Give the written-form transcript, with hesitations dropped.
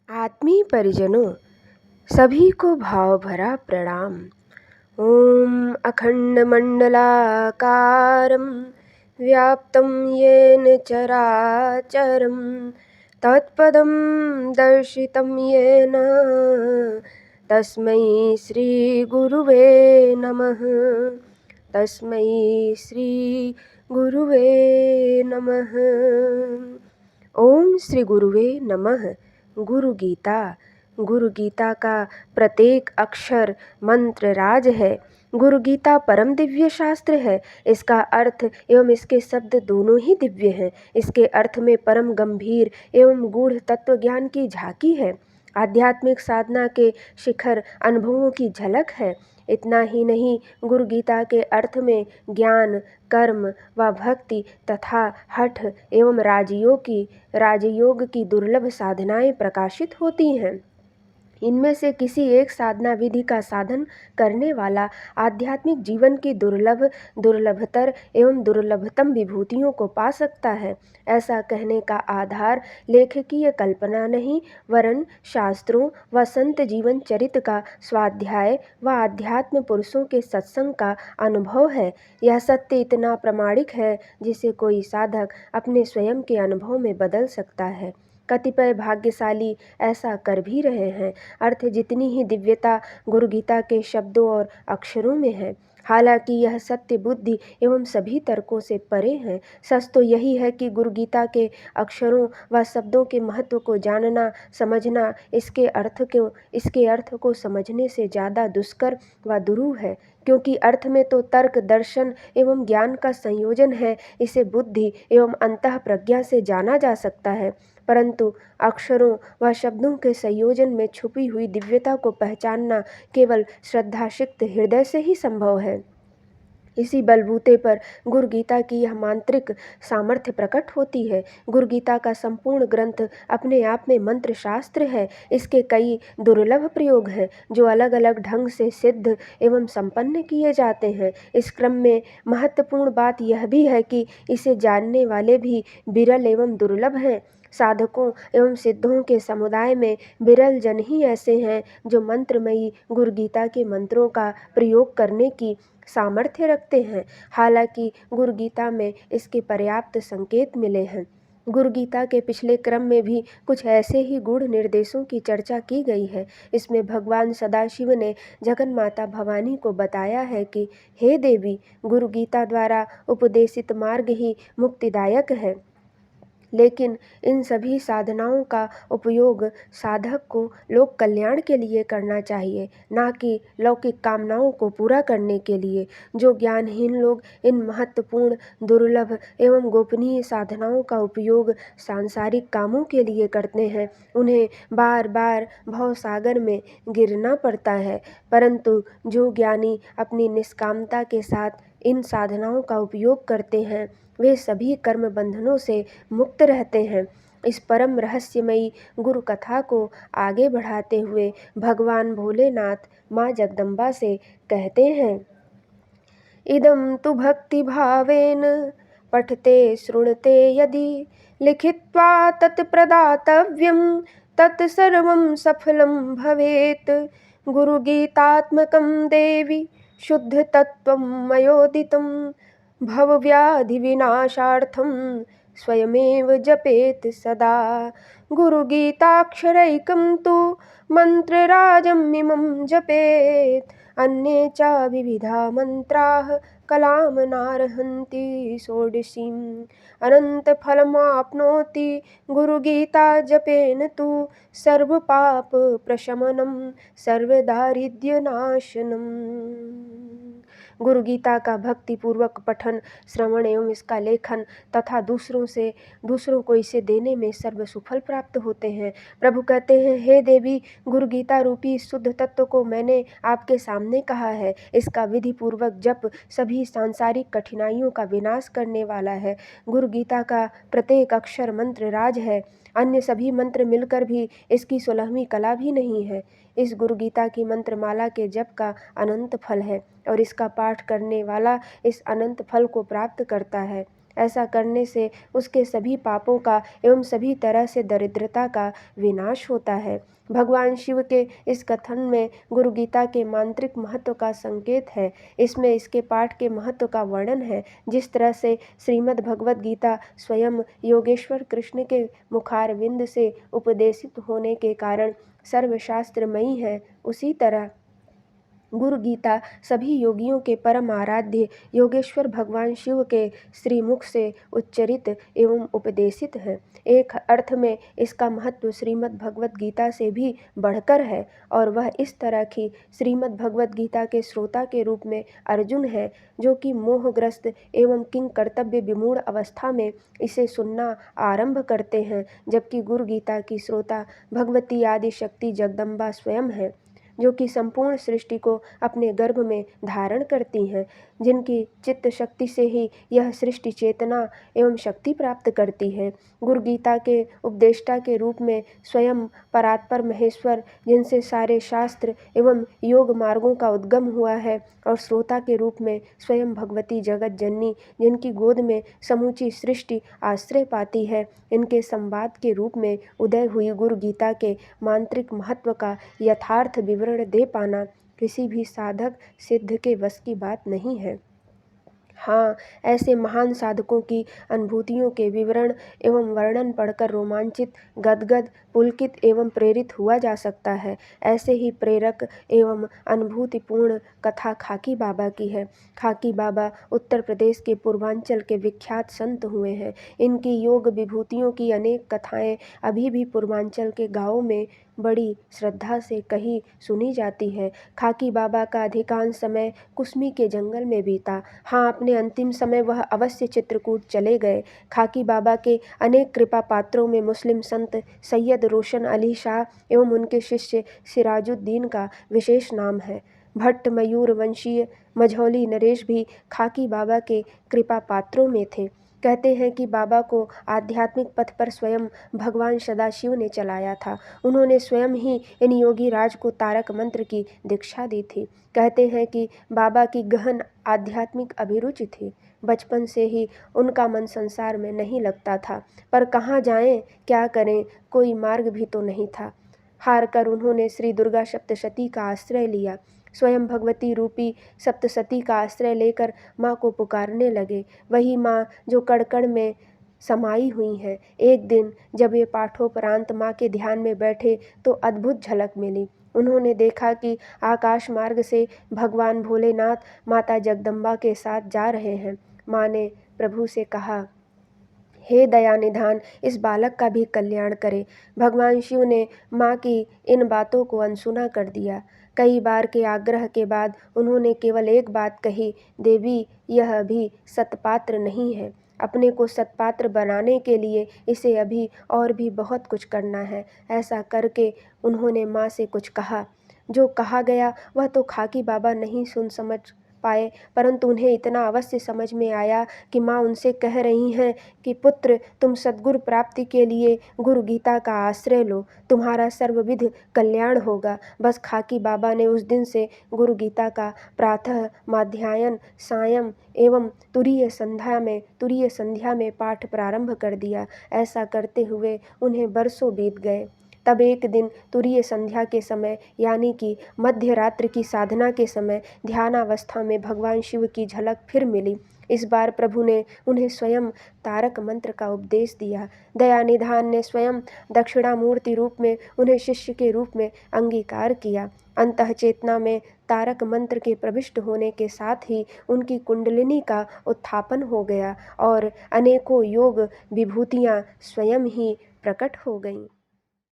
आत्मीय परिजनों, सभी को भाव भरा प्रणाम। ओम अखंडमंडलाकारं व्याप्तं येन चराचरं तत्पदं दर्शितं येन तस्मै श्रीगुरुवे नमः। तस्मै श्रीगुरुवे नमः। ओम श्री गुरुवे नमः। गुरु गीता। गुरु गीता का प्रत्येक अक्षर मंत्र राज है। गुरु गीता परम दिव्य शास्त्र है। इसका अर्थ एवं इसके शब्द दोनों ही दिव्य हैं। इसके अर्थ में परम गंभीर एवं गूढ़ तत्व ज्ञान की झांकी है। आध्यात्मिक साधना के शिखर अनुभवों की झलक है। इतना ही नहीं, गुरु गीता के अर्थ में ज्ञान, कर्म व भक्ति तथा हठ एवं राजयोग की दुर्लभ साधनाएं प्रकाशित होती हैं। इनमें से किसी एक साधना विधि का साधन करने वाला आध्यात्मिक जीवन की दुर्लभतर एवं दुर्लभतम विभूतियों को पा सकता है। ऐसा कहने का आधार लेखकीय कल्पना नहीं, वरन शास्त्रों व संत जीवन चरित का स्वाध्याय व आध्यात्म पुरुषों के सत्संग का अनुभव है। यह सत्य इतना प्रामाणिक है जिसे कोई साधक अपने स्वयं के अनुभव में बदल सकता है। कतिपय भाग्यशाली ऐसा कर भी रहे हैं। अर्थ जितनी ही दिव्यता गुरु गीता के शब्दों और अक्षरों में है। हालांकि यह सत्य बुद्धि एवं सभी तर्कों से परे है। सच तो यही है कि गुरु गीता के अक्षरों व शब्दों के महत्व को जानना, समझना इसके अर्थ को समझने से ज़्यादा दुष्कर व दुरूह है। क्योंकि अर्थ में तो तर्क, दर्शन एवं ज्ञान का संयोजन है। इसे बुद्धि एवं अंतः प्रज्ञा से जाना जा सकता है, परंतु अक्षरों व शब्दों के संयोजन में छुपी हुई दिव्यता को पहचानना केवल श्रद्धासिक्त हृदय से ही संभव है। इसी बलबूते पर गुरु गीता की यह मांत्रिक सामर्थ्य प्रकट होती है। गुरु गीता का संपूर्ण ग्रंथ अपने आप में मंत्र शास्त्र है। इसके कई दुर्लभ प्रयोग हैं जो अलग अलग ढंग से सिद्ध एवं संपन्न किए जाते हैं। इस क्रम में महत्वपूर्ण बात यह भी है कि इसे जानने वाले भी विरल एवं दुर्लभ हैं। साधकों एवं सिद्धों के समुदाय में विरल जन ही ऐसे हैं जो मंत्रमयी गुरु गीता के मंत्रों का प्रयोग करने की सामर्थ्य रखते हैं। हालांकि गुरु गीता में इसके पर्याप्त संकेत मिले हैं। गुरु गीता के पिछले क्रम में भी कुछ ऐसे ही गूढ़ निर्देशों की चर्चा की गई है। इसमें भगवान सदाशिव ने जगन माता भवानी को बताया है कि हे देवी, गुरु गीता द्वारा उपदेशित मार्ग ही मुक्तिदायक है। लेकिन इन सभी साधनाओं का उपयोग साधक को लोक कल्याण के लिए करना चाहिए, ना कि लौकिक कामनाओं को पूरा करने के लिए। जो ज्ञानहीन लोग इन महत्वपूर्ण, दुर्लभ एवं गोपनीय साधनाओं का उपयोग सांसारिक कामों के लिए करते हैं, उन्हें बार बार भवसागर में गिरना पड़ता है। परंतु जो ज्ञानी अपनी निष्कामता के साथ इन साधनाओं का उपयोग करते हैं, वे सभी कर्म बंधनों से मुक्त रहते हैं। इस परम रहस्यमयी गुरु कथा को आगे बढ़ाते हुए भगवान भोलेनाथ माँ जगदम्बा से कहते हैं, इदं तु भक्ति भावेन पठते शृणुते यदि लिखित्वा तत्प्रदातव्यं तत्सर्वं सफलं भवेत्। गुरुगीतात्मकं देवि शुद्धतत्त्वं मयोदितं भवव्याधिविनाशार्थं स्वयमेव जपेत् सदा। गुरुगीताक्षरैकं तु मन्त्रराजमिमं जपेत्। अन्ये च विविधा मन्त्राः कलां नार्हन्ति षोडशीम्। अनन्तफलमाप्नोति गुरुगीता जपेन तु सर्वपापप्रशमनं सर्वदारिद्र्यनाशनम्। गुरु गीता का भक्ति पूर्वक पठन, श्रवण एवं इसका लेखन तथा दूसरों को इसे देने में सर्व सुफल प्राप्त होते हैं। प्रभु कहते हैं, हे देवी, गुरु गीता रूपी शुद्ध तत्व को मैंने आपके सामने कहा है। इसका विधि पूर्वक जप सभी सांसारिक कठिनाइयों का विनाश करने वाला है। गुरु गीता का प्रत्येक अक्षर मंत्र राज है। अन्य सभी मंत्र मिलकर भी इसकी 16वीं कला भी नहीं है। इस गुरु गीता की मंत्रमाला के जप का अनंत फल है और इसका पाठ करने वाला इस अनंत फल को प्राप्त करता है। ऐसा करने से उसके सभी पापों का एवं सभी तरह से दरिद्रता का विनाश होता है। भगवान शिव के इस कथन में गुरु गीता के मांत्रिक महत्व का संकेत है। इसमें इसके पाठ के महत्व का वर्णन है। जिस तरह से श्रीमद् भगवद गीता स्वयं योगेश्वर कृष्ण के मुखारविंद से उपदेशित होने के कारण सर्वशास्त्रमयी है, उसी तरह गुरु गीता सभी योगियों के परम आराध्य योगेश्वर भगवान शिव के श्रीमुख से उच्चरित एवं उपदेशित है। एक अर्थ में इसका महत्व श्रीमद् भगवद गीता से भी बढ़कर है और वह इस तरह की श्रीमद् भगवद गीता के श्रोता के रूप में अर्जुन है, जो कि मोहग्रस्त एवं किंग कर्तव्य विमूढ़ अवस्था में इसे सुनना आरंभ करते हैं, जबकि गुरु गीता की श्रोता भगवती आदि शक्ति जगदम्बा स्वयं है, जो कि संपूर्ण सृष्टि को अपने गर्भ में धारण करती हैं, जिनकी चित्त शक्ति से ही यह सृष्टि चेतना एवं शक्ति प्राप्त करती है। गुरु गीता के उपदेष्टा के रूप में स्वयं परात्पर महेश्वर, जिनसे सारे शास्त्र एवं योग मार्गों का उद्गम हुआ है, और श्रोता के रूप में स्वयं भगवती जगत जननी, जिनकी गोद में समूची सृष्टि आश्रय पाती है, इनके संवाद के रूप में उदय हुई गुरु गीता के मांत्रिक महत्व का यथार्थ विवरण दे पाना किसी भी साधक सिद्ध के वश की बात नहीं है। हाँ, ऐसे महान साधकों की अनुभूतियों के विवरण एवं वर्णन पढ़कर रोमांचित, गदगद, पुलकित एवं प्रेरित हुआ जा सकता है। ऐसे ही प्रेरक एवं अनुभूतिपूर्ण कथा खाकी बाबा की है। खाकी बाबा उत्तर प्रदेश के पूर्वांचल के विख्यात संत हुए हैं। इनकी योग विभूतियों की अनेक कथाएं अभी भी पूर्वांचल के गाँवों में बड़ी श्रद्धा से कही सुनी जाती है। खाकी बाबा का अधिकांश समय कुसमी के जंगल में बीता। हाँ, अपने अंतिम समय वह अवश्य चित्रकूट चले गए। खाकी बाबा के अनेक कृपा पात्रों में मुस्लिम संत सैयद रोशन अली शाह एवं उनके शिष्य सिराजुद्दीन का विशेष नाम है। भट्ट मयूर वंशीय मझौली नरेश भी खाकी बाबा के कृपा पात्रों में थे। कहते हैं कि बाबा को आध्यात्मिक पथ पर स्वयं भगवान सदाशिव ने चलाया था। उन्होंने स्वयं ही इन योगी राज को तारक मंत्र की दीक्षा दी थी। कहते हैं कि बाबा की गहन आध्यात्मिक अभिरुचि थी। बचपन से ही उनका मन संसार में नहीं लगता था, पर कहाँ जाएं, क्या करें, कोई मार्ग भी तो नहीं था। हार कर उन्होंने श्री दुर्गा सप्तशती का आश्रय लिया। स्वयं भगवती रूपी सप्तशती का आश्रय लेकर माँ को पुकारने लगे। वही माँ जो कण-कण में समाई हुई हैं। एक दिन जब ये पाठोपरांत माँ के ध्यान में बैठे तो अद्भुत झलक मिली। उन्होंने देखा कि आकाश मार्ग से भगवान भोलेनाथ माता जगदम्बा के साथ जा रहे हैं। माँ ने प्रभु से कहा, हे दया निधान, इस बालक का भी कल्याण करे। भगवान शिव ने माँ की इन बातों को अनसुना कर दिया। कई बार के आग्रह के बाद उन्होंने केवल एक बात कही, देवी, यह अभी सत्पात्र नहीं है। अपने को सत्पात्र बनाने के लिए इसे अभी और भी बहुत कुछ करना है। ऐसा करके उन्होंने माँ से कुछ कहा। जो कहा गया वह तो खाकी बाबा नहीं सुन समझ पाए, परंतु उन्हें इतना अवश्य समझ में आया कि माँ उनसे कह रही हैं कि पुत्र, तुम सद्गुरु प्राप्ति के लिए गुरु गीता का आश्रय लो, तुम्हारा सर्वविध कल्याण होगा। बस खाकी बाबा ने उस दिन से गुरु गीता का प्रातः, माध्याह्न, सायं एवं तुरीय संध्या में पाठ प्रारंभ कर दिया। ऐसा करते हुए उन्हें बरसों बीत गए। तब एक दिन तुरीय संध्या के समय, यानी कि मध्य रात्रि की साधना के समय, ध्यानावस्था में भगवान शिव की झलक फिर मिली। इस बार प्रभु ने उन्हें स्वयं तारक मंत्र का उपदेश दिया। दयानिधान ने स्वयं दक्षिणामूर्ति रूप में उन्हें शिष्य के रूप में अंगीकार किया। अंतः चेतना में तारक मंत्र के प्रविष्ट होने के साथ ही उनकी कुंडलिनी का उत्थापन हो गया और अनेकों योग विभूतियाँ स्वयं ही प्रकट हो गईं।